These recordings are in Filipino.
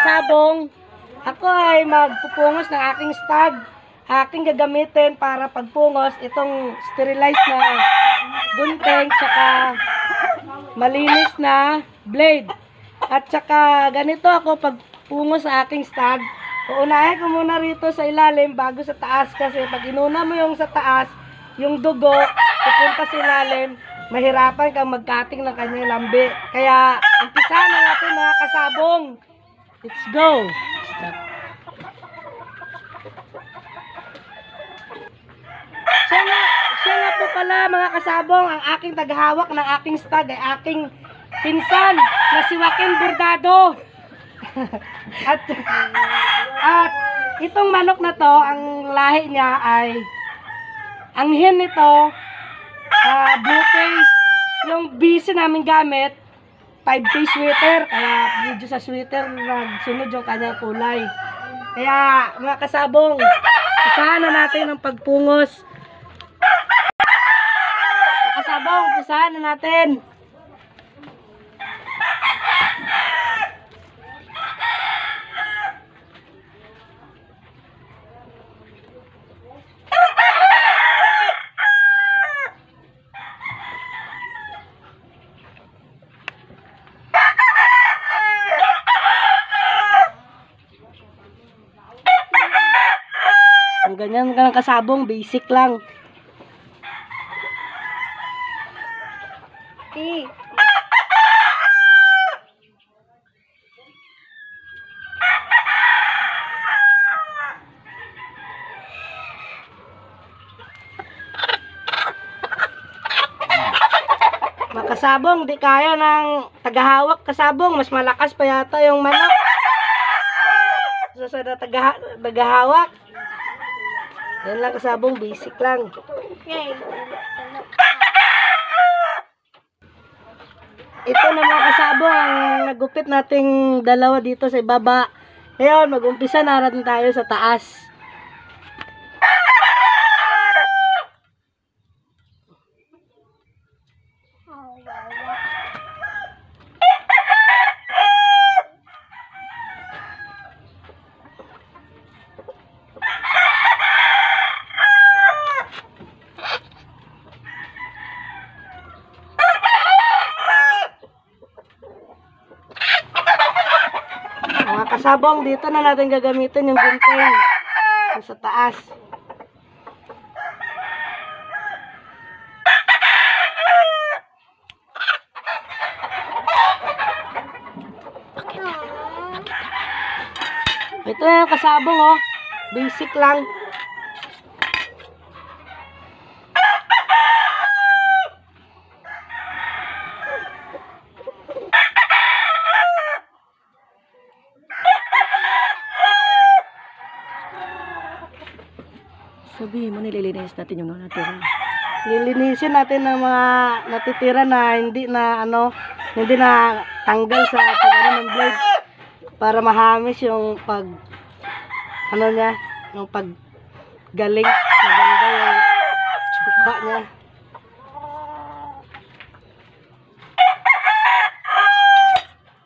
kasabong, ako ay magpupungos ng aking stud. Aking gagamitin para pagpungos itong sterilized na gunting tsaka malinis na blade. At tsaka ganito ako pagpungos sa aking stud. Uunahin ko muna rito sa ilalim bago sa taas kasi pag inuna mo yung sa taas, yung dugo pupunta sa ilalim, mahirapan kang magkating ng kanyang lambi. Kaya umpisa na natin mga kasabong. Let's go! Stop. Siya nga po pala mga kasabong, ang aking taghawak ng aking stud ay aking pinsan na si Joaquin Bordado. at itong manok na to, ang lahi niya ay, ang hen nito, blue face. Yung busy namin gamit, 5-face sweater. Kaya medyo sa sweater, nagsunod yung kanyang kulay. Kaya mga kasabong, usahan na natin ang pagpungos. Kasabong, usahan na natin. Ang ganyan ka ng kasabong, basic lang. Makasabong, di kaya ng tagahawak kasabong. Mas malakas pa yata yung manok. Sa tagahawak. Yan lang kasabong, basic lang. Ito na mga kasabong, ang nagupit nating dalawa dito sa ibaba. Ngayon, mag-umpisa na rin tayo sa taas. Mga kasabong, dito na natin gagamitin yung gunting sa taas. Ito na yung kasabong, oh. Basic lang. Sabihin mo, nililinis natin yung natira. Lilinisin natin ang mga natitira na hindi na tanggal sa pag-ano ng blade para mahamis yung yung paggaling. Maganda yung mukha niya.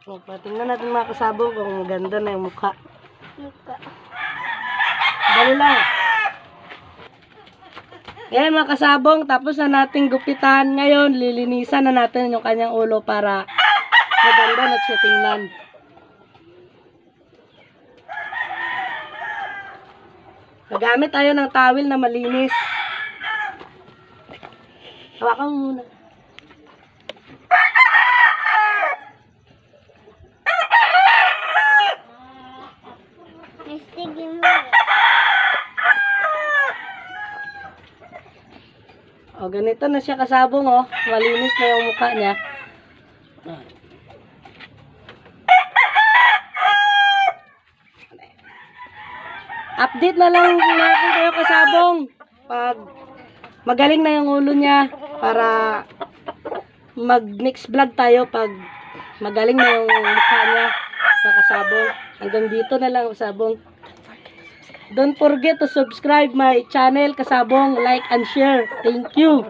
So, patingnan natin mga kasabong kung maganda na yung mukha. Dali lang. Ayan mga kasabong, tapos na nating gupitan. Ngayon, lilinisan na natin yung kanyang ulo para maganda na siya tingnan. Magamit tayo ng towel na malinis. Hawakan mo muna. O, ganito na siya kasabong, oh. Malinis na yung mukha niya. Update na lang natin kayo kasabong. Pag magaling na yung ulo niya, para mag-next vlog tayo pag magaling na yung mukha niya, kasabong. Hanggang dito na lang kasabong. Don't forget to subscribe my channel kasabong, like and share. Thank you.